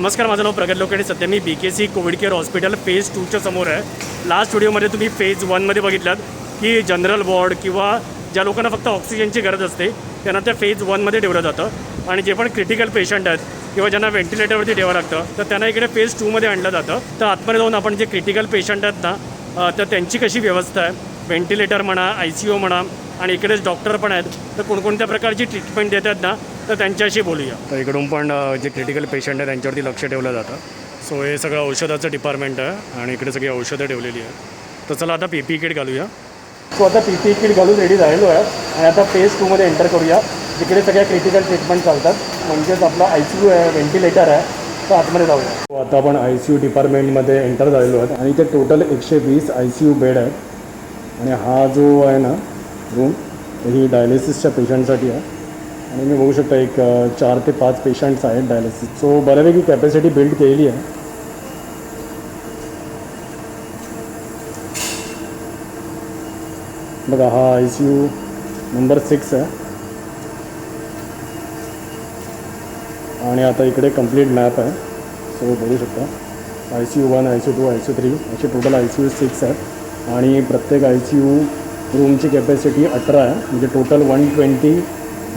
नमस्कार, माझं नाव प्रगत लोक आणि सध्या मी BKC COVID care hospital phase 2च्या समोर आहे. लास्ट व्हिडिओमध्ये तुम्ही फेज 1मध्ये बघितलात की जनरल वॉर्ड किंवा ज्या लोकांना फक्त ऑक्सिजनची गरज असते त्यांना त्या फेज 1मध्ये ठेवलं जातं आणि जे पण क्रिटिकल पेशंट आहेत किंवा ज्यांना व्हेंटिलेटरवरती ठेवावं लागतं तर त्यांना इकडे फेज 2मध्ये आणलं जातं. तर आतमध्ये जाऊन आपण जे क्रिटिकल पेशंट आहेत ना तर त्यांची कशी व्यवस्था आहे, व्हेंटिलेटर म्हणा, ICU म्हणा, आणि इकडेच डॉक्टर पण आहेत, तर कोणकोणत्या प्रकारची ट्रीटमेंट देतात ना तर त्यांच्याशी बोलूया. तर इकडून पण जे क्रिटिकल पेशंट आहे त्यांच्यावरती लक्ष ठेवलं जातं. सो हे सगळं औषधाचं डिपार्टमेंट आहे आणि इकडे सगळी औषधं ठेवलेली आहेत. तर चला आता PPE किट घालूया. सो आता PPE किट घालून रेडी झालेलो आहे आणि आता फेज 2मध्ये एंटर करूया, जिकडे सगळ्या क्रिटिकल ट्रीटमेंट चालतात. म्हणजेच आपला ICU आहे, व्हेंटिलेटर आहे. तर आतमध्ये जाऊया. सो आता आपण ICU डिपार्टमेंटमध्ये एंटर झालेलो आहे आणि इथे टोटल 120 ICU बेड आहेत आणि हा जो आहे ना रूम ही डायलिसिसच्या पेशंटसाठी आहे आणि मी बघू शकता एक 4 ते 5 पेशंट्स आहेत डायलिसिस. सो बऱ्यापैकी कॅपॅसिटी बिल्ड केलेली आहे. बघा हा ICU नंबर 6 आहे आणि आता इकडे कंप्लीट मॅप आहे. सो बघू शकता ICU 1, ICU 2, ICU 3 असे टोटल ICU 6 आहेत आणि प्रत्येक ICU रूमची कॅपॅसिटी 18 आहे, म्हणजे टोटल 120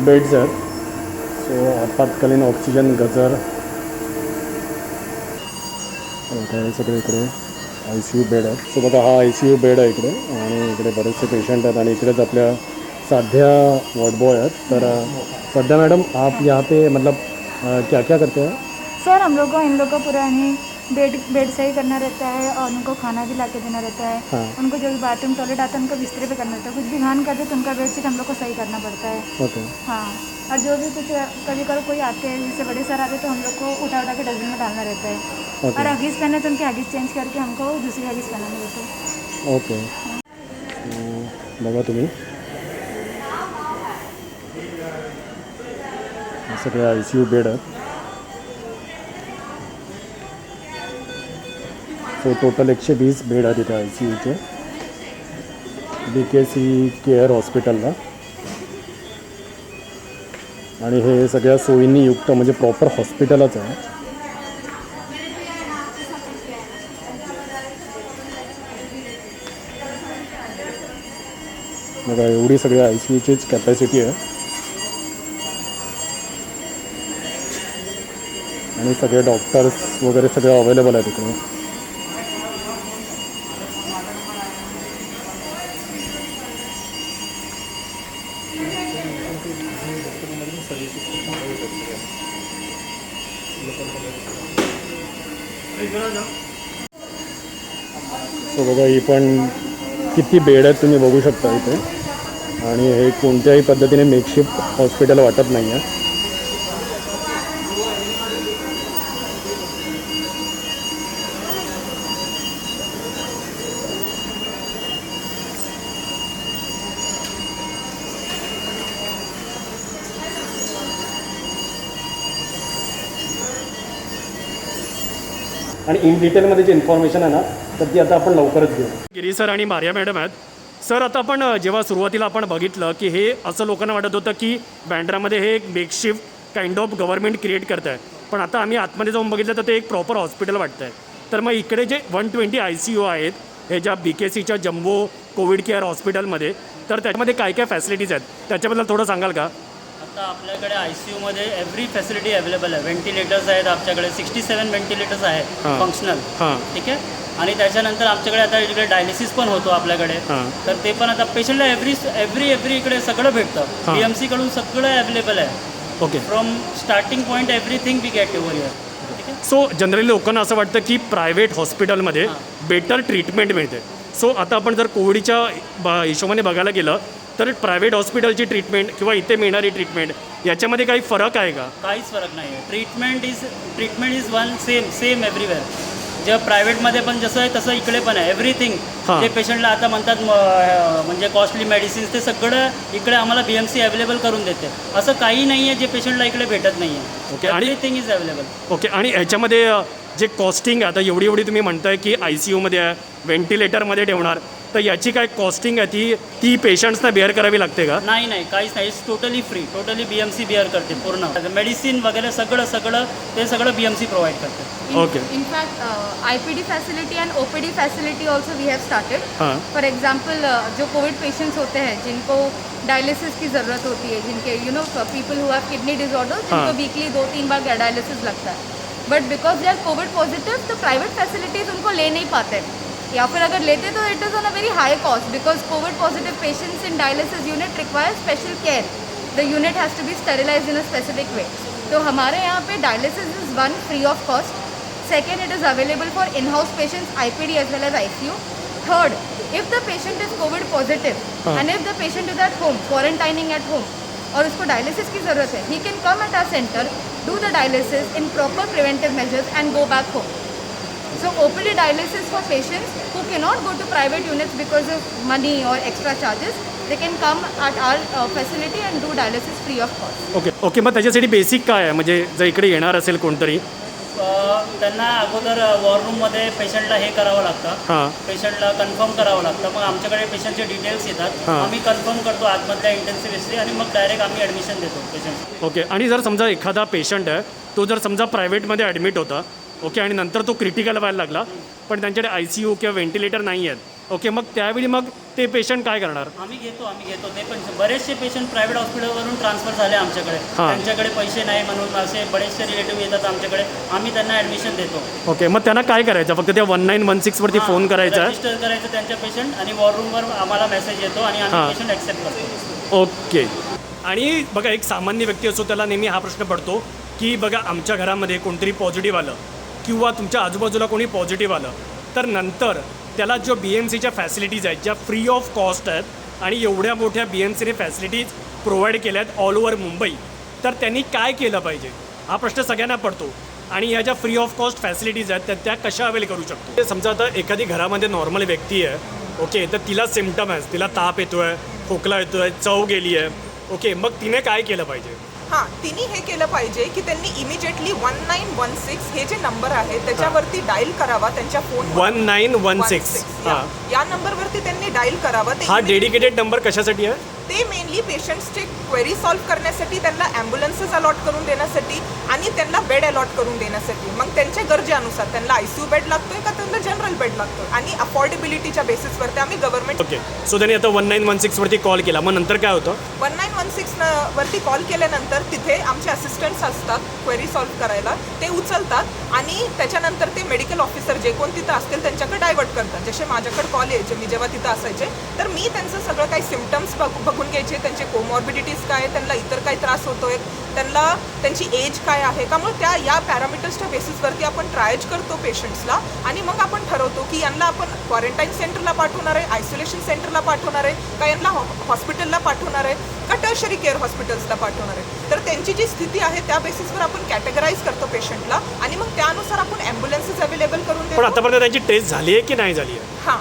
बेड्स आहेत. सो आपत्कालीन ऑक्सिजन गजर हे सगळे इकडे ICU बेड आहेत. सो बघा हा ICU बेड आहे इकडे आणि इकडे बरेचसे पेशंट आहेत आणि इकडेच आपल्या साध्या वॉर्ड बॉय आहेत. तर सध्या मैडम आप यहाँ पे मतलब क्या क्या करते हैं? सर हम लोग को इन लोग को पुरानी बेड सही करना रहता है और उनको खाना भी ला के देना रहता है. हाँ. उनको जो भी बाथरूम टॉयलेट आता है उनको बिस्तर पे करना रहता है. कुछ भी घान करते तो उनका बेडशीट हम लोग को सही करना पड़ता है. ओके. हाँ, और जो भी कुछ कभी कभी कोई आते हैं जैसे बड़े सर आते तो हम लोग को उठा के डस्टबिन में डालना रहता है. ओके. और हगीज़ पहने तो उनकी हगीज़ चेंज करके हमको दूसरी हगीज़ पहनानी रहती है. ओके. बघा तुम्ही सगळे ICU बेड आहेत. सो टोटल 120 बेड आहेत इथे ICUचे BKC केअर हॉस्पिटलला आणि हे सगळ्या सोयींनी युक्त म्हणजे प्रॉपर हॉस्पिटलच आहे. बघा एवढी सगळ्या ICUचीच कॅपॅसिटी आहे आणि सगळे डॉक्टर्स वगैरे सगळे अवेलेबल आहेत इकडे. सो बघा ही पण किती बेड आहेत तुम्ही बघू शकता इथे आणि हे कोणत्याही पद्धतीने मेकशिफ्ट हॉस्पिटल वाटत नाही आहे. आणि इन डिटेलमध्ये जी इन्फॉर्मेशन आहे ना तर ती आता आपण लवकरच घेऊ. गिरी सर आणि मारिया मॅडम आहेत. सर आता आपण जेव्हा सुरुवातीला आपण बघितलं की हे असं लोकांना वाटत होतं की बँड्रामध्ये हे एक makeshift kind of government create करत आहे, पण आता आम्ही आतमध्ये जाऊन बघितलं तर ते एक प्रॉपर हॉस्पिटल वाटतं आहे. तर मग इकडे जे 120 ICU आहेत हे ज्या BKCच्या जम्बो कोविड केअर हॉस्पिटलमध्ये, तर त्याच्यामध्ये काय काय फॅसिलिटीज आहेत त्याच्याबद्दल थोडं सांगाल का? आता आपल्याकडे ICUमध्ये एव्हरी फॅसिलिटी अवेलेबल आहे. व्हेंटिलेटर्स आहेत आपल्याकडे 67 व्हेंटिलेटर्स आहेत फंक्शनल. ठीक आहे. आणि त्याच्यानंतर आमच्याकडे आता इकडे डायलिसिस पण होतो आपल्याकडे. तर ते पण आता पेशंटला एव्हरी इकडे सगळं भेटतं. BMC कडून सगळं अवेलेबल आहे. Okay. From starting point everything we get over here. ठीक आहे. सो जनरली लोकांना असं वाटतं की प्रायव्हेट हॉस्पिटलमध्ये बेटर ट्रीटमेंट मिळते. सो आता आपण जर कोविडच्या हिशोबाने बघायला गेलं तर प्रायव्हेट हॉस्पिटलची ट्रीटमेंट किंवा इथे मिळणारी ट्रीटमेंट याच्यामध्ये काही फरक आहे का? काहीच फरक नाही आहे. Treatment is one same everywhere. जे प्रायव्हेटमध्ये पण जसं आहे तसं इकडे पण आहे. एव्हरीथिंग जे पेशंटला आता म्हणतात म्हणजे कॉस्टली मेडिसिन्स ते सगळं इकडे आम्हाला BMC अवेलेबल करून देते. असं काही नाही आहे जे पेशंटला इकडे भेटत नाही आहे. ओके. आणि एव्हरीथिंग इज अवेलेबल. ओके. आणि ह्याच्यामध्ये जे कॉस्टिंग आहे आता एवढी तुम्ही म्हणताय की ICUमध्ये आहे, व्हेंटिलेटरमध्ये ठेवणार, तर याची काय कॉस्टिंग आहे ती पेशंट्सना बेअर करावी लागते का? नाही नाही, काहीच नाही. It's totally free. Totally BMC bear करते पूर्ण. मेडिसिन वगैरे सगळं ते सगळं BMC प्रोव्हाइड करते. Okay. In fact, IPD facility and OPD facility also we have started. हाँ. For example, जो कोविड पेशेंट्स होते हैं जिनको डायलिसिस की ज़रूरत होती है, जिनके people who have kidney disorder, जिनको वीकली 2-3 बार डायलिसिस लगता है, but because they are covid positive तो प्राइवेट फैसिलिटीज़ उनको ले नहीं पाते, या फिर अगर लेते तो it is on a very high cost because covid positive patients in dialysis unit require special care. The unit has to be sterilised in a specific way. तो हमारे यहाँ पे dialysis is one free of cost. Second, it is available for in-house patients, IPD as well as ICU. Third, if the patient is COVID positive and if the patient is at home, quarantining at home, और उसको dialysis की ज़रूरत है, he can come at our center, do the dialysis in proper preventive measures and go back home. So OPD dialysis for patients who cannot go to private units because of money or extra charges, they can come at our facility and do dialysis free of cost. Okay मग त्याच्यासाठी basic काय आहे, म्हणजे जर इकडे येणार असेल कोणतरी त्यांना अगोदर वॉर रूममध्ये पेशंटला हे करावं लागतं. हां. पेशंटला कन्फर्म करावं लागतं. मग आमच्याकडे पेशंटचे डिटेल्स येतात. आम्ही कन्फर्म करतो आतमधल्या इंटेन्सिव्हिस्टली आणि मग डायरेक्ट आम्ही ॲडमिशन देतो पेशंट. ओके. आणि जर समजा एखादा पेशंट आहे तो जर समजा प्रायव्हेटमध्ये ॲडमिट होता, ओके, आणि नंतर तो क्रिटिकल व्हायला लागला पण त्यांच्याकडे ICU किंवा व्हेंटिलेटर नाही आहेत, ओके, मग त्यावेळी मग ते पेशंट काय करणार? आम्ही घेतो ते पण बरेचसे पेशंट प्रायव्हेट हॉस्पिटलवरून ट्रान्सफर झाले आमच्याकडे. त्यांच्याकडे पैसे नाही म्हणून असे बरेचसे रिलेटिव्ह येतात आमच्याकडे. आम्ही त्यांना ॲडमिशन देतो. ओके. मग त्यांना काय करायचं? फक्त त्या 1916 वरती फोन करायचा, रजिस्टर करायचं त्यांच्या पेशंट आणि वॉर रूमवर आम्हाला मेसेज येतो आणि आम्ही पेशंट ॲक्सेप्ट करतो. ओके. आणि बघा एक सामान्य व्यक्ती असतो त्याला नेहमी हा प्रश्न पडतो की बघा आमच्या घरामध्ये कोणतरी पॉझिटिव्ह आलं किंवा तुमच्या आजूबाजूला कोणी पॉझिटिव्ह आलं तर नंतर त्याला जो BMCच्या फॅसिलिटीज आहेत ज्या फ्री ऑफ कॉस्ट आहेत आणि एवढ्या मोठ्या BMCने फॅसिलिटीज प्रोव्हाइड केल्या आहेत ऑल ओव्हर मुंबई, तर त्यांनी काय केलं पाहिजे हा प्रश्न सगळ्यांना पडतो. आणि ह्या ज्या फ्री ऑफ कॉस्ट फॅसिलिटीज आहेत त्या कशा अवेल करू शकतो? समजा आता एखादी घरामध्ये नॉर्मल व्यक्ती आहे, ओके, तर तिला सिम्पटम आहे, तिला ताप येतो आहे, खोकला येतो आहे, चव गेली आहे, ओके, मग तिने काय केलं पाहिजे? हां, तिने हे केलं पाहिजे की त्यांनी इमिजिएटली 1916 हे जे नंबर आहे त्याच्यावरती डायल करावा त्यांच्या फोन. 1916 या नंबरवरती त्यांनी डायल करावा. हा डेडिकेटेड नंबर कशासाठी आहे? ते मेनली पेशंट्सचे क्वेरी सॉल्व्ह करण्यासाठी, त्यांना ॲम्ब्युलन्सेस अलॉट करून देण्यासाठी आणि त्यांना बेड अलॉट करून देण्यासाठी. मग त्यांच्या गरजेनुसार त्यांना ICU बेड लागतोय का त्यांना जनरल बेड लागतोय आणि अफोर्डेबिलिटीच्या बेसिसवरती आम्ही गव्हर्नमेंट. ओके. सो त्यांनी आता 1916 वरती कॉल केला, मग नंतर काय होतं? 1916 वरती कॉल केल्यानंतर तिथे आमचे असिस्टंट्स असतात क्वेरी सॉल्व्ह करायला. ते उचलतात आणि त्याच्यानंतर ते मेडिकल ऑफिसर जे कोण तिथं असतील त्यांच्याकडे डायव्हर्ट करतात. जसे माझ्याकडे कॉल यायचे, मी जेव्हा तिथं असायचे तर मी त्यांचं सगळं काही सिम्पटम्स बघून घ्यायचे, त्यांचे कोमॉर्बिडिटीज काय, त्यांना इतर काही त्रास होतोय, त्यांना त्यांची एज काय आहे. त्यामुळे या पॅरामीटर्सच्या बेसिसवरती आपण ट्रायज करतो पेशंट्सला आणि मग आपण ठरवतो की यांना आपण क्वारंटाईन सेंटरला पाठवणार आहे, आयसोलेशन सेंटरला पाठवणार आहे का, यांना हॉस्पिटलला पाठवणार आहे का, टर्शरी केअर हॉस्पिटल्सला पाठवणार आहे. तर त्यांची जी स्थिती आहे त्या बेसिसवर आपण कॅटेगराईज करतो पेशंटला आणि मग त्यानुसार आपण ॲम्ब्युलन्सेस अवेलेबल करून देतो. पण आतापर्यंत त्यांची टेस्ट झाली आहे की नाही झाली आहे? हां,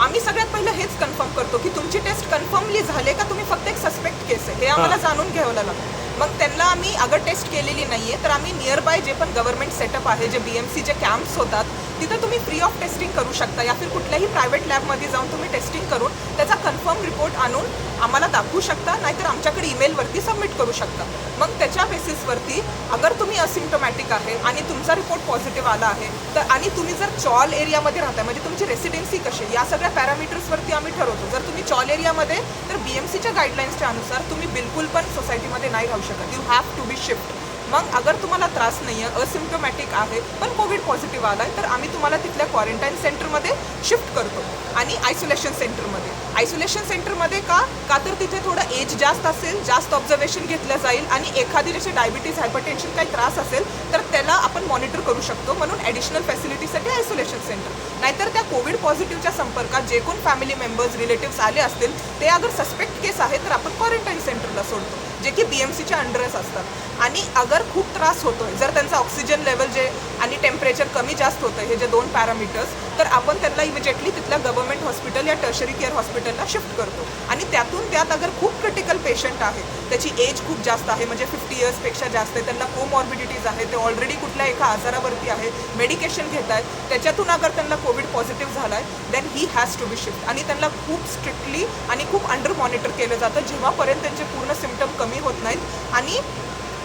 आम्ही सगळ्यात पहिलं हेच कन्फर्म करतो की तुमची टेस्ट कन्फर्मली झाले का, तुम्ही फक्त एक सस्पेक्ट केस आहे हे आम्हाला जाणून घ्यावं लागतं. मग त्यांना आम्ही अगर टेस्ट केलेली नाही आहे तर आम्ही नियर बाय जे पण गव्हर्नमेंट सेटअप आहे, जे BMCचे कॅम्प्स होतात तिथं तुम्ही फ्री ऑफ टेस्टिंग करू शकता या फिर कुठल्याही प्रायव्हेट लॅबमध्ये जाऊन तुम्ही टेस्टिंग करून त्याचा कन्फर्म रिपोर्ट आणून आम्हाला दाखवू शकता, नाहीतर आमच्याकडे ईमेलवरती सबमिट करू शकता. मग त्याच्या बेसिसवरती अगर तुम्ही असिम्प्टोमॅटिक आहे आणि तुमचा रिपोर्ट पॉझिटिव्ह आला आहे तर आणि तुम्ही जर चॉल एरियामध्ये राहताय म्हणजे तुमची रेसिडेन्सी कशी, या सगळ्या पॅरामीटर्सवरती आम्ही ठरवतो. जर तुम्ही चॉल एरियामध्ये तर BMCच्या गाईडलाईन्सच्या अनुसार तुम्ही बिलकुल पण सोसायटीमध्ये नाही राहू शकत. You have to be shift. मग अगर तुम्हाला त्रास नाही आहे, असिम्प्टोमॅटिक आहे पण कोविड पॉझिटिव्ह आला आहे तर आम्ही तुम्हाला तिथल्या क्वारंटाईन सेंटरमध्ये शिफ्ट करतो आणि आयसोलेशन सेंटरमध्ये. आयसोलेशन सेंटरमध्ये का तर तिथे थोडं एज जास्त असेल, जास्त ऑब्झर्वेशन घेतलं जाईल आणि एखादी जसे डायबिटीज, हायपरटेन्शन काही त्रास असेल तर त्याला आपण मॉनिटर करू शकतो. म्हणून ॲडिशनल फॅसिलिटीसाठी आयसोलेशन सेंटर. नाहीतर त्या कोविड पॉझिटिव्हच्या संपर्कात जे कोण फॅमिली मेंबर्स, रिलेटिव्स आले असतील ते अगर सस्पेक्ट केस आहे तर आपण क्वारंटाईन सेंटरला सोडतो जे की BMCच्या अंडरच असतात. आणि अगर खूप त्रास होतोय, जर त्यांचा ऑक्सिजन लेवल जे आणि टेम्परेचर कमी जास्त होतं, हे जे 2 पॅरामीटर्स, तर आपण त्यांना इमिजिएटली तिथल्या गव्हर्नमेंट हॉस्पिटल या टर्शरी केअर हॉस्पिटलला शिफ्ट करतो. आणि त्यात अगर खूप क्रिटिकल पेशंट आहे, त्याची एज खूप जास्त आहे म्हणजे 50 इयर्सपेक्षा जास्त आहे, त्यांना कोमॉर्बिडिटीज डिसीज आहे, ते ऑलरेडी कुठल्या एका आजारावरती आहे, मेडिकेशन घेत आहे, त्याच्यातून अगर त्यांना कोविड पॉझिटिव्ह झाला आहे then he has to be shift. आणि त्यांना खूप स्ट्रिक्टली आणि खूप अंडर मॉनिटर केलं जातं जेव्हापर्यंत त्यांचे पूर्ण सिम्पटम कमी होत नाहीत आणि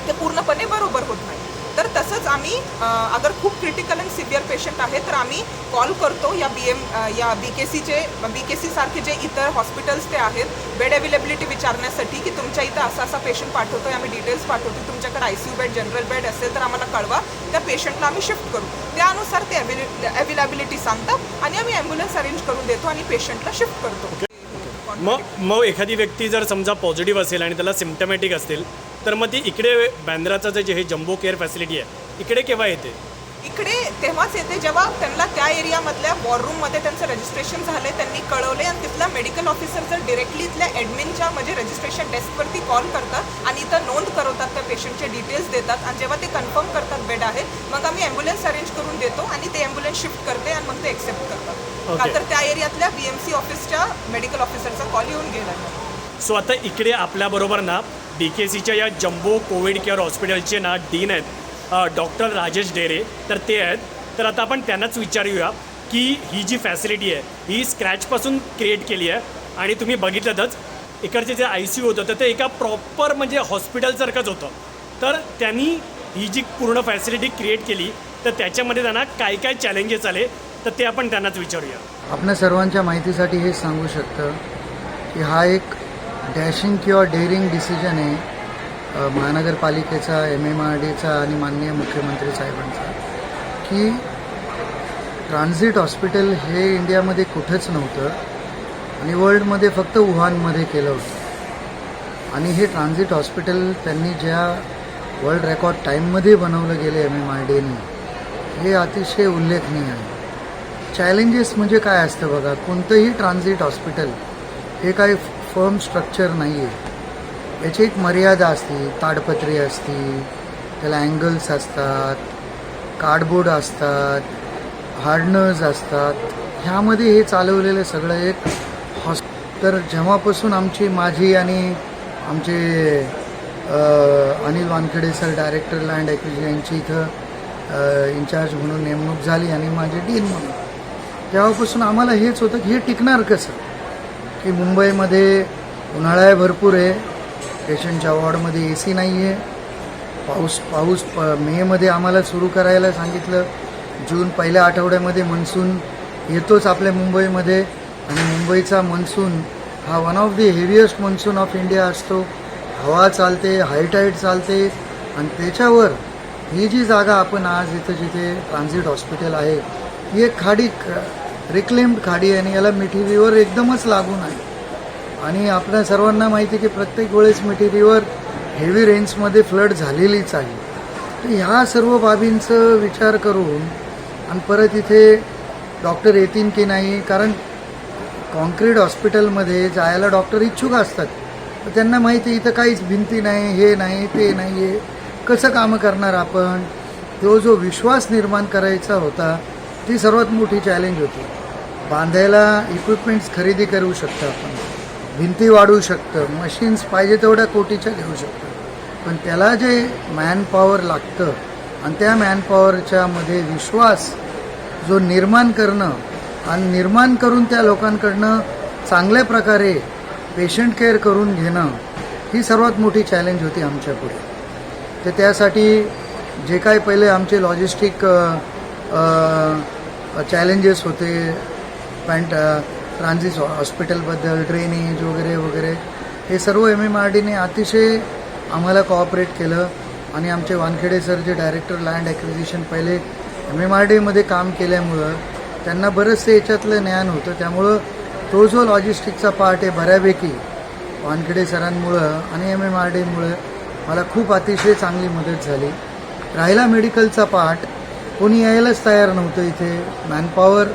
ते पूर्णपणे बरोबर होत नाही. तर तसंच आम्ही अगर खूप क्रिटिकल अँड सिव्हिअर पेशंट आहे तर आम्ही कॉल करतो या BKC सारखे जे इतर हॉस्पिटल्स ते आहेत बेड अवेलेबिलिटी विचारण्यासाठी की तुमच्या इथं असा पेशंट पाठवतो, आम्ही डिटेल्स पाठवतो, तुमच्याकडे ICU बेड जनरल बेड असेल तर आम्हाला कळवा, त्या पेशंटला आम्ही शिफ्ट करू. त्यानुसार ते अवेलेबिलिटी सांगतात आणि आम्ही ॲम्ब्युलन्स अरेंज करून देतो आणि पेशंटला शिफ्ट करतो. मग एखादी व्यक्ती जर समजा पॉझिटिव्ह असेल आणि त्याला सिम्टमॅटिक असेल तर मग ती इकडे बँद्राचं जे हे जम्बो केअर फॅसिलिटी आहे इकडे केव्हा येते? इकडे तेव्हाच येते जेव्हा त्यांना त्या एरियामधल्या वॉररूममध्ये त्यांचं रजिस्ट्रेशन झालं, त्यांनी कळवले आणि तिथला मेडिकल ऑफिसर जर डिरेक्टली इथल्या ॲडमिनच्या म्हणजे रजिस्ट्रेशन डेस्कवरती कॉल करतात आणि इथं नोंद करवतात, त्या पेशंटचे डिटेल्स देतात आणि जेव्हा ते कन्फर्म करतात बेड आहे मग आम्ही ॲम्ब्युलन्स अरेंज करून देतो आणि ते ॲम्ब्युलन्स शिफ्ट करते आणि मग ते एक्सेप्ट करतात. का तर त्या एरियातल्या BMC ऑफिसच्या मेडिकल ऑफिसरचा कॉल येऊन गेला. सो आता इकडे आपल्याबरोबर ना BKCच्या या जम्बो कोविड केअर हॉस्पिटलचे ना डीन आहेत डॉक्टर राजेश डेरे, तर ते आहेत. तर आता आपण त्यांनाच विचारूया की ही जी फॅसिलिटी आहे ही स्क्रॅचपासून क्रिएट केली आहे आणि तुम्ही बघितलंच इकडचे जे ICU होतं तर ते एका प्रॉपर म्हणजे हॉस्पिटलसारखंच होतं. तर त्यांनी ही जी पूर्ण फॅसिलिटी क्रिएट केली तर त्याच्यामध्ये त्यांना काय काय चॅलेंजेस आले तर ते आपण त्यांनाच विचारूया. आपल्या सर्वांच्या माहितीसाठी हे सांगू शकतं की हा एक डॅशिंग किंवा डेअरिंग डिसिजन आहे महानगरपालिकेचा, MMRDचा आणि माननीय मुख्यमंत्री साहेबांचा की ट्रान्झिट हॉस्पिटल हे इंडियामध्ये कुठंच नव्हतं आणि वर्ल्डमध्ये फक्त वुहानमध्ये केलं होतं. आणि हे ट्रान्झिट हॉस्पिटल त्यांनी ज्या वर्ल्ड रेकॉर्ड टाईममध्ये बनवलं गेले MMRDने हे अतिशय उल्लेखनीय आहे. चॅलेंजेस म्हणजे काय असतं बघा, कोणतंही ट्रान्झिट हॉस्पिटल हे काही फर्म स्ट्रक्चर नाही आहे. याची एक मर्यादा असते, ताडपत्री असते, त्याला अँगल्स असतात, कार्डबोर्ड असतात, हार्डनर्स असतात. ह्यामध्ये हे चालवलेलं सगळं एक तर जेव्हापासून माझी आणि आमचे Anil Wankhede sir director land acquisition यांची इथं इन्चार्ज म्हणून नेमणूक झाली आणि माझे डीन म्हणून, तेव्हापासून आम्हाला हेच होतं की हे टिकणार कसं, की मुंबईमध्ये उन्हाळा भरपूर आहे, पेशंटच्या वॉर्डमध्ये AC नाही आहे, पाऊस मेमध्ये आम्हाला सुरू करायला सांगितलं, जून पहिल्या आठवड्यामध्ये मनसून येतोच आपल्या मुंबईमध्ये आणि मुंबईचा मनसून हा one of the heaviest monsoon of India असतो. हवा चालते, हाय टाईड चालते आणि त्याच्यावर ही जी जागा आपण आज इथं जिथे ट्रान्झिट हॉस्पिटल आहे ही एक खाडी, रिक्लेम्ड खाडी आहे आणि याला मिठी रिव्हर एकदमच लागून आहे. आणि आपल्या सर्वांना माहिती आहे की प्रत्येक वेळेस मिठी रिव्हर हेवी रेंजमध्ये फ्लड झालेलीच आहे. तर ह्या सर्व बाबींचं विचार करून आणि परत इथे डॉक्टर येतील की नाही, कारण कॉन्क्रीट हॉस्पिटलमध्ये जायला डॉक्टर इच्छुक असतात, तर त्यांना माहिती आहे इथं काहीच भिंती नाही, हे नाही, ते नाही आहे, कसं कामं करणार आपण. तो जो विश्वास निर्माण करायचा होता ती सर्वात मोठी चॅलेंज होती. बांधायला इक्विपमेंट्स खरेदी करू शकतो आपण, भिंती वाढवू शकतं, मशीन्स पाहिजे तेवढ्या कोटीच्या घेऊ शकतो, पण त्याला जे मॅनपॉवर लागतं आणि त्या मॅनपॉवरच्या मध्ये विश्वास जो निर्माण करणं आणि निर्माण करून त्या लोकांकडनं चांगल्या प्रकारे पेशंट केअर करून घेणं ही सर्वात मोठी चॅलेंज होती आमच्यापुढे. तर त्यासाठी जे काय पहिले आमचे लॉजिस्टिक चॅलेंजेस होते, ट्रान्झिट हॉस्पिटलबद्दल ड्रेनेज वगैरे वगैरे, हे सर्व MMRDने अतिशय आम्हाला कॉऑपरेट केलं. आणि आमचे वानखेडे सर जे डायरेक्टर लँड ॲक्विजिशन पहिले MMRDमध्ये काम केल्यामुळं त्यांना बरंचसं याच्यातलं ज्ञान होतं, त्यामुळं तो जो लॉजिस्टिकचा पार्ट आहे बऱ्यापैकी वानखेडे सरांमुळं आणि MMRDमुळं मला खूप अतिशय चांगली मदत झाली. राहिला मेडिकलचा पार्ट, कोणी यायलाच तयार नव्हतं इथे. Manpower,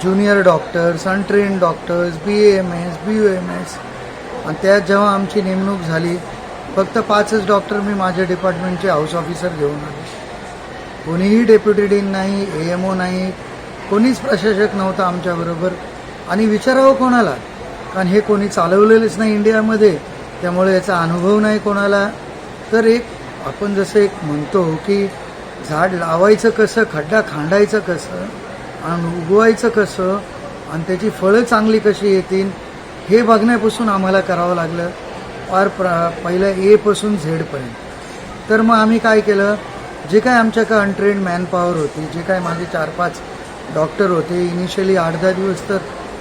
junior doctors, untrained doctors, BAMS, BUMS, आणि त्यात जेव्हा आमची नेमणूक झाली फक्त 5च डॉक्टर मी माझ्या डिपार्टमेंटचे हाऊस ऑफिसर घेऊन आले. कोणीही डेप्युटी डीन नाही, AMO नाही, कोणीच प्रशासक नव्हता आमच्याबरोबर. आणि विचारावं कोणाला, कारण हे कोणी चालवलेलंच नाही इंडियामध्ये, त्यामुळे याचा अनुभव नाही कोणाला. तर एक आपण जसं एक म्हणतो की झाड लावायचं कसं, खड्डा खांडायचं कसं आणि उगवायचं कसं आणि त्याची फळं चांगली कशी येतील हे बघण्यापासून आम्हाला करावं लागलं, फार पहिलं एपासून झेडपर्यंत. तर मग आम्ही काय केलं, जे काय आमच्याकडे अनट्रेंड मॅनपॉवर होती, जे काय माझे 4-5 डॉक्टर होते, इनिशियली 8-10 दिवस तर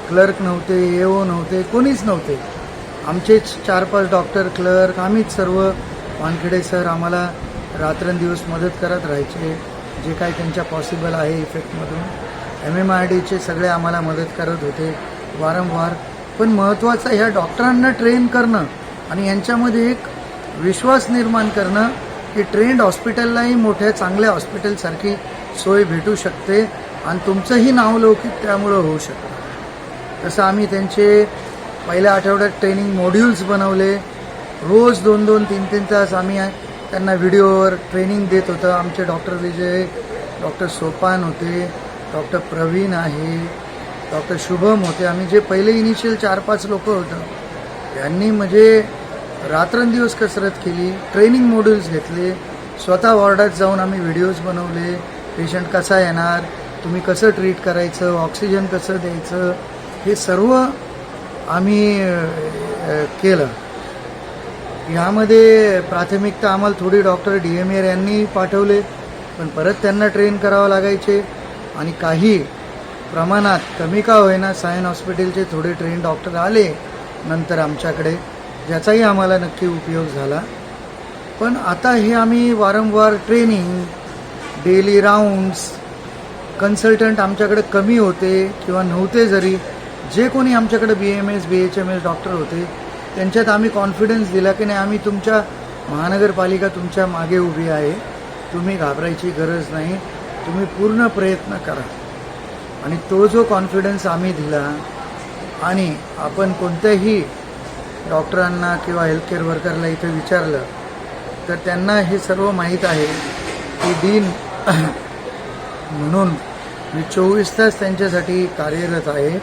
क्लर्क नव्हते, AO नव्हते, कोणीच नव्हते. आमचेच 4-5 डॉक्टर, क्लर्क, आम्हीच सर्व. वानखेडे सर आम्हाला रात्रंदिवस मदत करत राहायचे, जे काय त्यांच्या पॉसिबल आहे इफेक्टमधून. MMIDचे सगळे आम्हाला मदत करत होते वारंवार. पण महत्त्वाचं ह्या डॉक्टरांना ट्रेन करणं आणि यांच्यामध्ये एक विश्वास निर्माण करणं की ट्रेंड हॉस्पिटललाही मोठ्या चांगल्या हॉस्पिटलसारखी सोय भेटू शकते आणि तुमचंही नावलौकिक त्यामुळं होऊ शकतं. तसं आम्ही त्यांचे पहिल्या आठवड्यात ट्रेनिंग मॉड्यूल्स बनवले. रोज 2-2, 3-3 तास आम्ही त्यांना व्हिडिओवर ट्रेनिंग देत होतं. आमचे डॉक्टर विजय, डॉक्टर सोपान होते, डॉक्टर प्रवीण आहे, डॉक्टर शुभम होते. आम्ही जे पहिले इनिशियल 4-5 लोक होतं त्यांनी म्हणजे रात्रंदिवस कसरत केली, ट्रेनिंग मॉड्यूल्स घेतले, स्वतः वॉर्डात जाऊन आम्ही व्हिडिओज बनवले. पेशंट कसा येणार, तुम्ही कसं ट्रीट करायचं, ऑक्सिजन कसं द्यायचं, हे सर्व आम्ही केलं. ह्यामध्ये प्राथमिकता आम्हाला थोडी डॉक्टर DMR यांनी पाठवले, पण परत त्यांना ट्रेन करावं लागायचे. आणि काही प्रमाणात कमी का होईना सायन हॉस्पिटलचे थोडे ट्रेन डॉक्टर आले नंतर आमच्याकडे, ज्याचाही आम्हाला नक्की उपयोग झाला. पण आता हे आम्ही वारंवार ट्रेनिंग, डेली राऊंड्स, कन्सल्टंट आमच्याकडे कमी होते किंवा नव्हते, जरी जे कोणी आमच्याकडे BMS BHMS डॉक्टर होते त्यांच्यात आम्ही कॉन्फिडन्स दिला की नाही, आम्ही तुमच्या महानगरपालिका तुमच्या मागे उभी आहे, तुम्ही घाबरायची गरज नाही, तुम्ही पूर्ण प्रयत्न करा. आणि तो जो कॉन्फिडन्स आम्ही दिला, आणि आपण कोणत्याही डॉक्टरांना किंवा हेल्थकेअर वर्करला इथे विचारलं तर त्यांना हे सर्व माहीत आहे की डीन म्हणून मी 24 तास त्यांच्यासाठी कार्यरत आहे.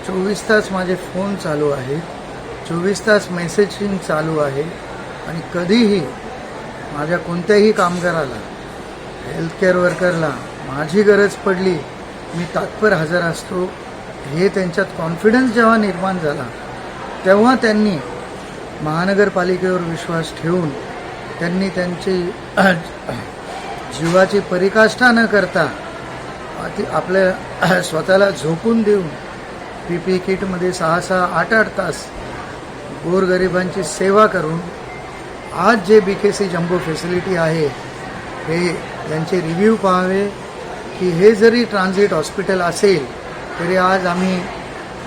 24 तास माझे फोन चालू आहेत, 24 तास मेसेजिंग चालू आहे. आणि कधीही माझ्या कोणत्याही कामगाराला, हेल्थकेअर वर्करला माझी गरज पडली मी तात्पर हजर असतो. हे त्यांच्यात कॉन्फिडन्स जेव्हा निर्माण झाला तेव्हा त्यांनी महानगरपालिकेवर विश्वास ठेवून त्यांनी त्यांची जीवाची परिकाष्ठा न करता आपल्या स्वतःला झोकून देऊन PPE किटमध्ये 6-6, 8-8 तास गोरगरिबांची सेवा करून आज जे BKC जम्बो फॅसिलिटी आहे हे यांचे रिव्ह्यू पाहावे की हे जरी ट्रान्झिट हॉस्पिटल असेल तरी आज आम्ही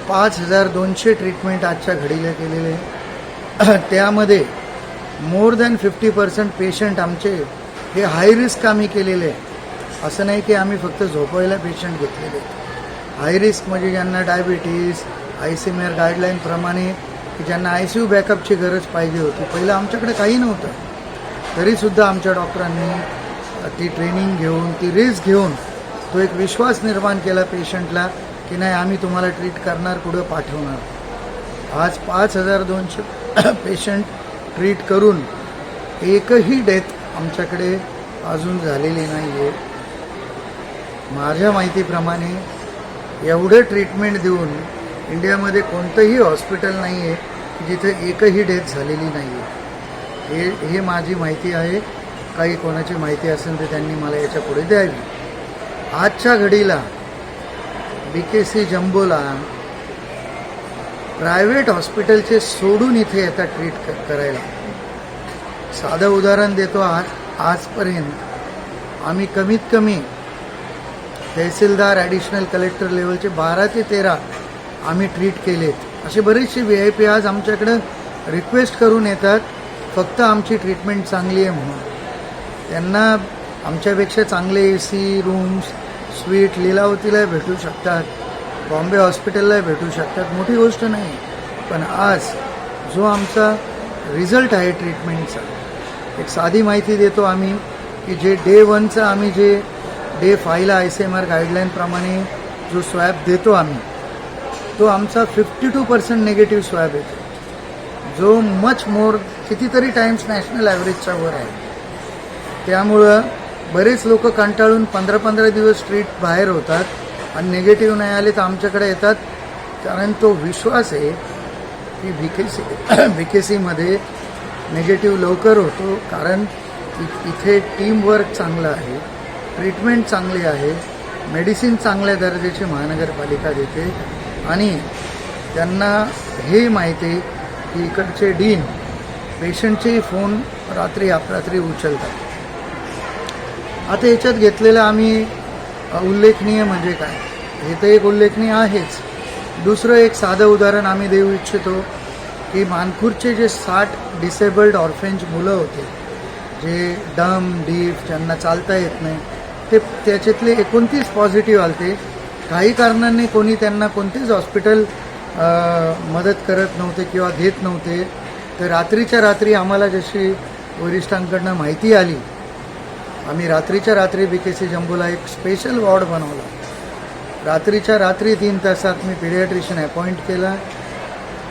5200 ट्रीटमेंट आजच्या घडीला केलेले. त्यामध्ये मोर दॅन 50% पेशंट आमचे हे हाय रिस्क आम्ही केलेले. असं नाही की आम्ही फक्त झोपायला पेशंट घेतलेले. हाय रिस्क म्हणजे ज्यांना डायबिटीज, ICMR गाईडलाईनप्रमाणे की ज्यांना ICU बॅकअपची गरज पाहिजे होती. पहिलं आमच्याकडे काही नव्हतं, तरीसुद्धा आमच्या डॉक्टरांनी ती ट्रेनिंग घेऊन, ती रिस्क घेऊन तो एक विश्वास निर्माण केला पेशंटला की नाही आम्ही तुम्हाला ट्रीट करणार, पुढं पाठवणार. आज 5200 पेशंट ट्रीट करून एकही डेथ आमच्याकडे अजून झालेली नाही आहे. माझ्या माहितीप्रमाणे एवढं ट्रीटमेंट देऊन इंडियामध्ये कोणतंही हॉस्पिटल नाही आहे जिथे एकही डेथ झालेली नाही आहे. हे माझी माहिती आहे. काही कोणाची माहिती असेल तर त्यांनी मला याच्या पुढे द्यावी. आजच्या घडीला BKC जम्बोला प्रायव्हेट हॉस्पिटलचे सोडून इथे येतात ट्रीट करायला. साधं उदाहरण देतो. आजपर्यंत आम्ही कमीत कमी तहसीलदार, ॲडिशनल कलेक्टर लेवलचे 12 ते 13 आम्ही ट्रीट केलेत. असे बरेचसे VIP आज आमच्याकडं रिक्वेस्ट करून येतात फक्त आमची ट्रीटमेंट चांगली आहे म्हणून. त्यांना आमच्यापेक्षा चांगले AC रूम्स, स्वीट लीलावतीला भेटू शकतात, बॉम्बे हॉस्पिटलला भेटू शकतात, मोठी गोष्ट नाही. पण आज जो आमचा रिझल्ट आहे ट्रीटमेंटचा, एक साधी माहिती देतो आम्ही की जे डे 1चा आम्ही जे डे 5ला ICMR गाईडलाईनप्रमाणे जो स्वॅब देतो आम्ही, तो आमचा 52% निगेटिव्ह स्वॅब येतो, जो मच मोर कितीतरी टाइम्स नॅशनल ॲव्हरेजच्या वर आहे. त्यामुळं बरेच लोक कंटाळून 15-15 दिवस स्ट्रीट बाहेर होतात आणि निगेटिव्ह नाही आले तर आमच्याकडे येतात, कारण तो विश्वास आहे की VKCमध्ये निगेटिव्ह लवकर होतो, कारण इथे टीमवर्क चांगलं आहे, ट्रीटमेंट चांगली आहे, मेडिसिन चांगल्या दर्जाची महानगरपालिका देते आणि त्यांना हे माहिती आहे की इकडचे डीन पेशंटचे फोन रात्री अपरात्री उचलतात. आता याच्यात घेतलेलं आम्ही उल्लेखनीय म्हणजे काय, हे तर एक उल्लेखनीय आहेच. दुसरं एक साधं उदाहरण आम्ही देऊ इच्छितो की मानखुर्दचे जे 60 डिसेबल्ड ऑर्फेंज मुलं होते, जे डम डीफ ज्यांना चालता येत नाही, ते त्याच्यातले 29 पॉझिटिव्ह आलते. काही कारणांनी कोणी त्यांना कोणतेच हॉस्पिटल मदत करत नव्हते किंवा घेत नव्हते. तर रात्रीच्या रात्री आम्हाला जशी वरिष्ठांकडनं माहिती आली, आम्ही रात्रीच्या रात्री BKC जम्बोला एक स्पेशल वॉर्ड बनवला. रात्रीच्या रात्री 3 तासात मी पिडियाट्रिशियन अपॉइंट केला,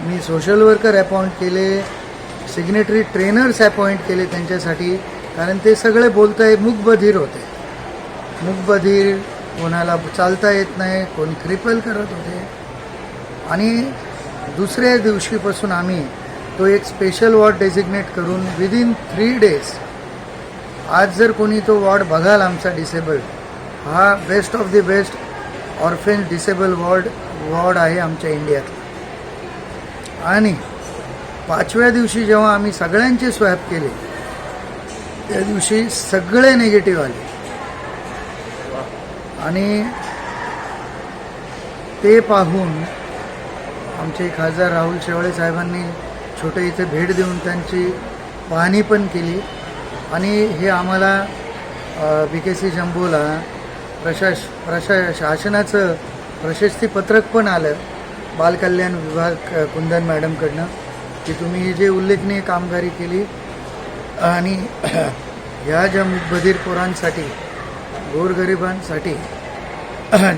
मी सोशल वर्कर अपॉइंट केले, सिग्नेटरी ट्रेनर्स अपॉइंट केले त्यांच्यासाठी, कारण ते सगळे बोलताय मूकबधीर होते. मूकबधीर, कोणाला चालता येत नाही, कोण क्रिपल करत होते. आणि दुसऱ्या दिवशीपासून आम्ही तो एक स्पेशल वॉर्ड डेझिग्नेट करून विदिन 3 डेज, आज जर कोणी तो वॉर्ड बघाल आमचा डिसेबल्ड, हा best of the best orphans disable ward आहे आमच्या इंडियात. आणि 5व्या दिवशी जेव्हा आम्ही सगळ्यांचे स्वॅब केले, त्या दिवशी सगळे निगेटिव्ह आले. आणि ते पाहून आमचे खासदार राहुल शेवाळे साहेबांनी छोटे इथे भेट देऊन त्यांची पाहणी पण केली. आणि हे आम्हाला BKC जम्बोला शासनाचं प्रशस्तीपत्रक पण आलं बालकल्याण विभाग कुंदन मॅडमकडनं, की तुम्ही ही जे उल्लेखनीय कामगिरी केली आणि ह्या ज्या मूकबधीर पोरांसाठी, गोरगरिबांसाठी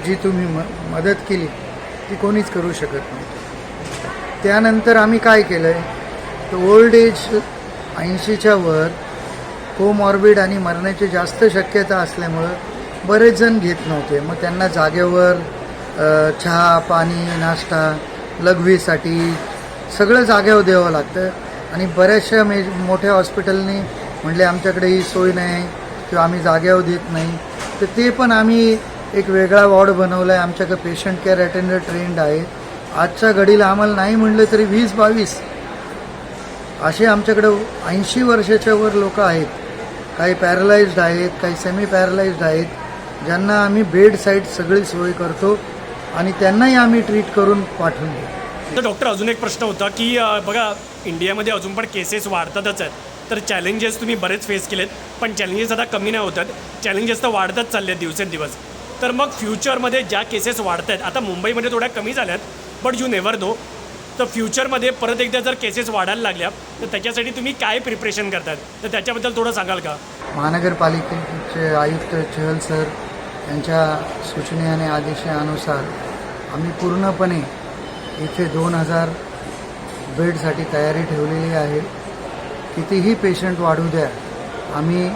जी तुम्ही मदत केली ती कोणीच करू शकत नव्हतं. त्यानंतर आम्ही काय केलं आहे, तर ओल्ड एज 80च्या वर कोमॉर्बिड आणि मरण्याची जास्त शक्यता असल्यामुळं बरेच जण घेत नव्हते. मग त्यांना जागेवर चहा पाणी नाश्ता लघवीसाठी सगळं जागेवर द्यावं लागतं. आणि बऱ्याचशा मोठ्या हॉस्पिटलनी म्हटले आमच्याकडे ही सोय नाही किंवा आम्ही जागेवर देत नाही, तर ते पण आम्ही एक वेगळा वॉर्ड बनवला आहे. आमच्याकडे पेशंट केअर अटेंडर ट्रेंड आहे. आजच्या घडीला आम्हाला नाही म्हणलं तरी 20-22 असे आमच्याकडं 80 वर्षाच्या वर लोक आहेत. काही पॅरलाइज्ड आहेत, काही सेमी पॅरलाइज्ड आहेत, ज्यांना आम्ही बेड साईड सगळी सोय करतो आणि त्यांनाही आम्ही ट्रीट करून पाठवून देतो. तर डॉक्टर, अजून एक प्रश्न होता की बघा, इंडियामध्ये अजून पण केसेस वाढतातच आहेत, तर चॅलेंजेस तुम्ही बरेच फेस केलेत, पण चॅलेंजेस आता कमी नाही होतात, चॅलेंजेस तर वाढतच चालले आहेत दिवसेंदिवस. तर मग फ्युचरमध्ये ज्या केसेस वाढत आहेत, आता मुंबईमध्ये थोड्या कमी झाल्यात, बट यू नेव्हर नो, तर फ्युचरमध्ये परत एकदा जर केसेस वाढायला लागल्या तर त्याच्यासाठी तुम्ही काय प्रिपरेशन करतात, तर त्याच्याबद्दल थोडं सांगाल का? महानगरपालिकेचे आयुक्त चहल सर यांच्या सूचने आणि आदेशानुसार आम्ही पूर्णपणे इथे 2000 बेडसाठी तयारी ठेवलेली आहे. कितीही पेशंट वाढू द्या, आम्ही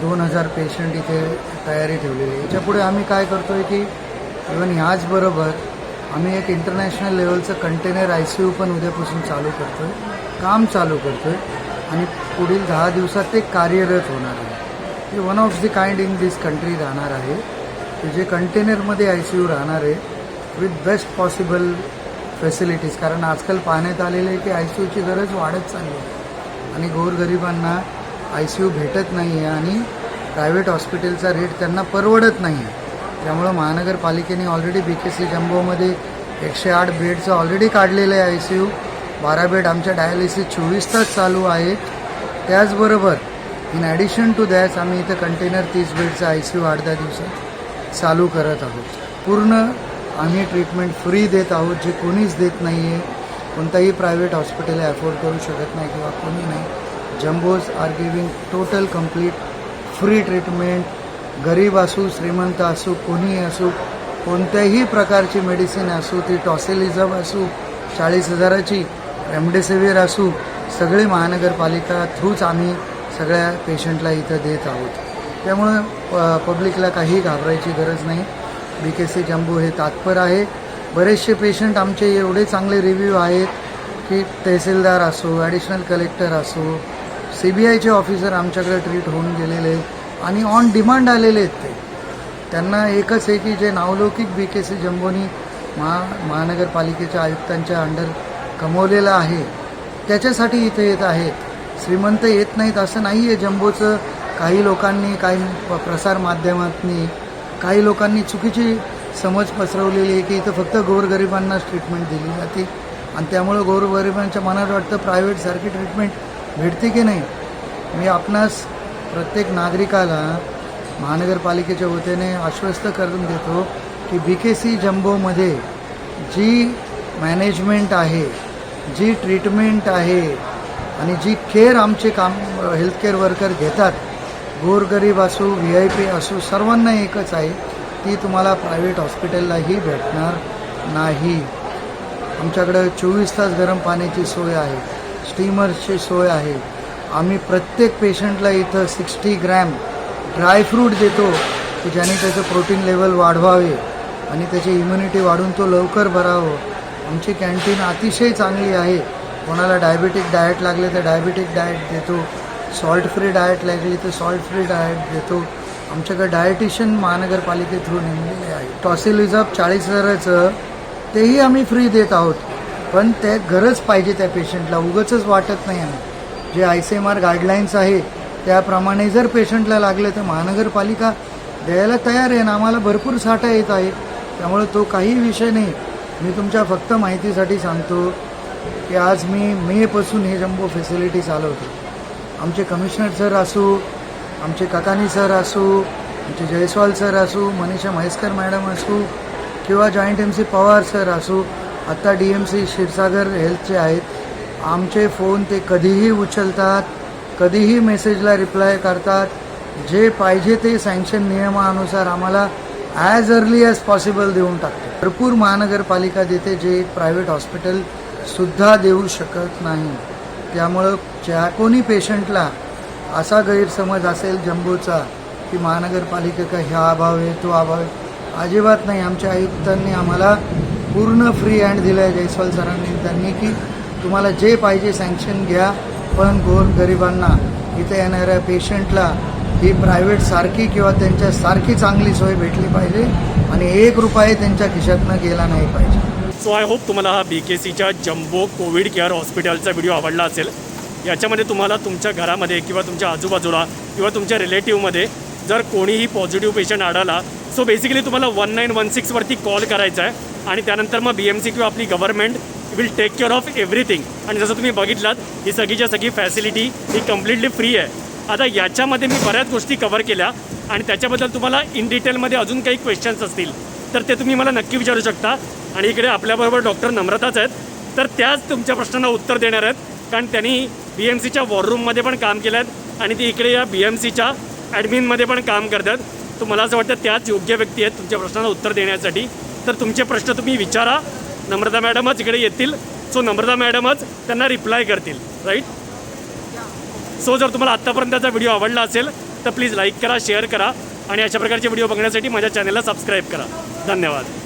2000 पेशंट इथे तयारी ठेवलेली आहे. याच्यापुढे आम्ही काय करतो आहे की इव्हन ह्याचबरोबर आम्ही एक इंटरनॅशनल लेवलचं कंटेनर ICU पण उद्यापासून चालू करतो आहे, काम चालू करतो आहे आणि पुढील 10 दिवसात ते कार्यरत होणार आहे. हे one of the kind in this country राहणार आहे, की जे कंटेनरमध्ये ICU राहणार आहे विथ बेस्ट पॉसिबल फॅसिलिटीज. कारण आजकाल पाहण्यात आलेलं आहे की ICUची गरज वाढत चालली आहे आणि गोरगरिबांना ICU भेटत नाही आहे आणि प्रायव्हेट हॉस्पिटलचा रेट त्यांना परवडत नाही आहे. त्यामुळं महानगरपालिकेने ऑलरेडी BKC जम्बोमध्ये 108 बेडचं ऑलरेडी काढलेलं आहे ICU. 12 बेड आमच्या डायलिसिस 24 तास चालू आहेत. त्याचबरोबर इन ॲडिशन टू दॅट आम्ही इथं कंटेनर 30 बेडचं ICU 8-10 दिवसात चालू करत आहोत. पूर्ण आम्ही ट्रीटमेंट फ्री देत आहोत, जे कोणीच देत नाही आहे. कोणताही प्रायव्हेट हॉस्पिटल अफोर्ड करू शकत नाही किंवा कोणी नाही. Jumbos are giving total complete free treatment. गरीब असू श्रीमंत असू कोणीही असू, कोणत्याही प्रकारची मेडिसिन असू, ती टॉसिलिझम असू 40,000ची, रेमडेसिवीर असू, सगळे महानगरपालिका थ्रूच आम्ही सगळ्या पेशंटला इथं देत आहोत. त्यामुळं पब्लिकला काही घाबरायची गरज नाही. BKC जम्बो हे तात्पर आहे. बरेचसे पेशंट आमचे एवढे चांगले रिव्ह्यू आहेत की तहसीलदार असो, ॲडिशनल कलेक्टर असो, CBIचे ऑफिसर आमच्याकडे ट्रीट होऊन गेलेले आणि ऑन डिमांड आलेले आहेत. त्यांना एकच आहे की जे नावलौकिक BKC जम्बोनी महानगरपालिकेच्या आयुक्तांच्या अंडर कमवलेलं आहे त्याच्यासाठी इथे येत आहेत. श्रीमंत येत नाहीत असं नाही आहे. जम्बोचं काही लोकांनी, काही प्रसारमाध्यमांनी, काही लोकांनी चुकीची समज पसरवलेली आहे की इथं फक्त गोरगरिबांनाच ट्रीटमेंट दिली जाते आणि त्यामुळं गोरगरिबांच्या मनात वाटतं प्रायव्हेटसारखी ट्रीटमेंट भेटते की नाही. मी आपणास प्रत्येक नागरिकाला महानगरपालिकेच्या वतीने आश्वस्त करून देतो की BKC जम्बोमध्ये जी मॅनेजमेंट आहे, जी ट्रीटमेंट आहे आणि जी केअर आमचे हेल्थकेअर वर्कर घेतात, गोरगरीब असो, VIP असो, सर्वांना एकच आहे, ती तुम्हाला प्रायव्हेट हॉस्पिटललाही भेटणार नाही. आमच्याकडं 24 तास गरम पाण्याची सोय आहे, स्टीमर्सची सोय आहे. आम्ही प्रत्येक पेशंटला इथं 60 ग्रॅम ड्रायफ्रूट देतो की ज्याने त्याचं प्रोटीन लेवल वाढवावे आणि त्याची इम्युनिटी वाढून तो लवकर बरावं. आमची कॅन्टीन अतिशय चांगली आहे. कोणाला डायबेटिक डाएट लागले तर डायबेटिक डाएट देतो, सॉल्ट फ्री डाएट लागली तर सॉल्ट फ्री डाएट देतो. आमच्याकडे डायटिशियन महानगरपालिके थ्रू नेमलेले आहे. टॉसिलिझॅब 40,000चं तेही आम्ही फ्री देत आहोत. पण ते गरज पाहिजे त्या पेशंटला, उगाचच वाटत नाही आम्ही. जे ICMR गाईडलाईन्स आहे त्याप्रमाणे जर पेशंटला लागले तर महानगरपालिका द्यायला तयार आहे ना. आम्हाला भरपूर साठा येत आहे, त्यामुळे तो काही विषय नाही. मी तुमच्या फक्त माहितीसाठी सांगतो की आज मी मेपासून हे जम्बो फॅसिलिटी चालवतो. आमचे कमिशनर सर असो, आमचे काकानी सर असो, आमचे जयस्वाल सर असो, मनीषा म्हैसकर मॅडम असो किंवा जॉईंट MC पवार सर असो, आत्ता DMC क्षीरसागर हेल्थचे आहेत. आमचे फोन ते कधीही उचलतात, कधीही मेसेजला रिप्लाय करतात. जे पाहिजे ते सँक्शन नियमानुसार आम्हाला ॲज अर्ली ॲज पॉसिबल देऊन टाकते. भरपूर महानगरपालिका देते जे प्रायव्हेट हॉस्पिटलसुद्धा देऊ शकत नाही. त्यामुळं ज्या कोणी पेशंटला असा गैरसमज असेल जम्बोचा की महानगरपालिकेचा ह्या अभाव आहे, तो अभाव आहे, अजिबात नाही. आमच्या आयुक्तांनी आम्हाला पूर्ण फ्री हँड दिलं आहे, जयस्वाल सरांनी त्यांनी, की तुम्हाला जे पाहिजे सँक्शन घ्या, पण गोरगरिबांना इथे येणाऱ्या पेशंटला ही प्रायव्हेट सारखी किंवा त्यांच्या सारखी चांगली सोय भेटली पाहिजे आणि 1 रुपया त्यांच्या खिशातनं गेला नाही पाहिजे. सो आय होप तुम्हाला हा BKCच्या जम्बो कोविड केअर हॉस्पिटलचा व्हिडिओ आवडला असेल. याच्यामध्ये तुम्हाला तुमच्या घरामध्ये किंवा तुमच्या आजूबाजूला किंवा तुमच्या रिलेटिव्हमध्ये जर कोणीही पॉझिटिव्ह पेशंट आढळला, सो बेसिकली तुम्हाला 1916वरती कॉल करायचा आहे आणि त्यानंतर मग BMC किंवा आपली government will take care of everything. आणि जसं तुम्ही बघितलात ही सगळीच्या सगळी फॅसिलिटी ही कम्प्लिटली फ्री आहे. आता याच्यामध्ये मी बऱ्याच गोष्टी कव्हर केल्या आणि त्याच्याबद्दल तुम्हाला इन डिटेलमध्ये अजून काही क्वेश्चन्स असतील तर ते तुम्ही मला नक्की विचारू शकता. आणि इकडे आपल्याबरोबर डॉक्टर नम्रताच आहेत, तर त्याच तुमच्या प्रश्नांना उत्तर देणार आहेत, कारण त्यांनी BMCच्या वॉररूममध्ये पण काम केलं आहे आणि ती इकडे या BMCच्या ॲडमिनमध्ये पण काम करतात. तर मला असं वाटतं त्याच योग्य व्यक्ती आहेत तुमच्या प्रश्नांना उत्तर देण्यासाठी. तर तुमचे प्रश्न तुम्ही विचारा, नम्रता मॅडमच इकडे येतील. सो नम्रता मॅडमच त्यांना रिप्लाय करतील, राईट. सो जर तुम्हाला आत्तापर्यंतचा व्हिडिओ आवडला असेल तर प्लीज लाईक करा, शेअर करा आणि अशा प्रकारचे व्हिडिओ बघण्यासाठी माझ्या चॅनलला सबस्क्राईब करा. धन्यवाद.